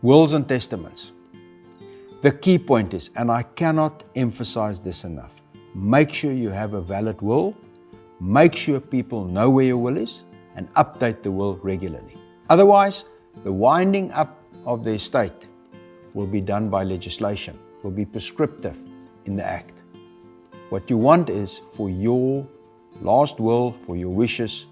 Wills and testaments. The key point is, and I cannot emphasize this enough, make sure you have a valid will, make sure people know where your will is, and update the will regularly. Otherwise, the winding up of the estate will be done by legislation, will be prescriptive in the act. What you want is for your last will, for your wishes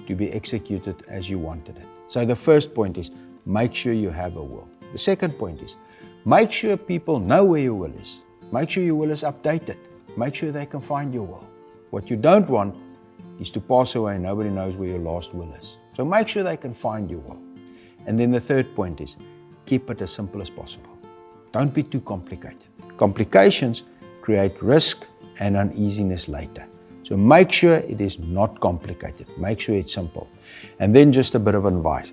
to be executed as you wanted it. So the first point is, make sure you have a will. The second point is, make sure people know where your will is. Make sure your will is updated. Make sure they can find your will. What you don't want is to pass away and nobody knows where your last will is. So make sure they can find your will. And then the third point is, keep it as simple as possible. Don't be too complicated. Complications create risk and uneasiness later. So make sure it is not complicated. Make sure it's simple. And then just a bit of advice.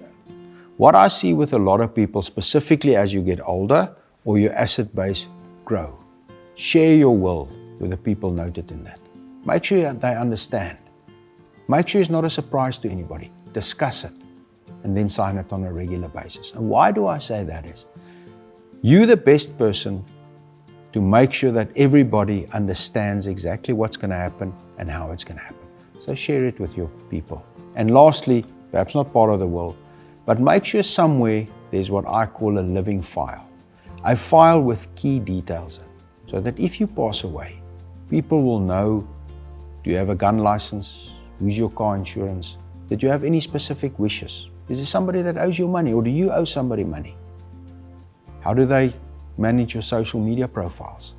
What I see with a lot of people, specifically as you get older or your asset base grow, share your will with the people noted in that. Make sure they understand. Make sure it's not a surprise to anybody. Discuss it and then sign it on a regular basis. And why do I say that is, you're the best person to make sure that everybody understands exactly what's going to happen and how it's going to happen. So share it with your people. And lastly, perhaps not part of the will, but make sure somewhere there's what I call a living file. A file with key details in, so that if you pass away, people will know, do you have a gun license? Who's your car insurance? Did you have any specific wishes? Is there somebody that owes you money, or do you owe somebody money? How do they manage your social media profiles,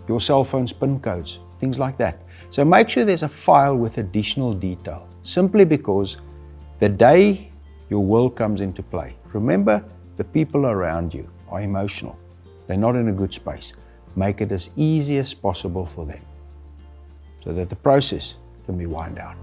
your cell phone's PIN codes, things like that? So make sure there's a file with additional detail, simply because the day your will comes into play, remember, the people around you are emotional. They're not in a good space. Make it as easy as possible for them so that the process can be wound down.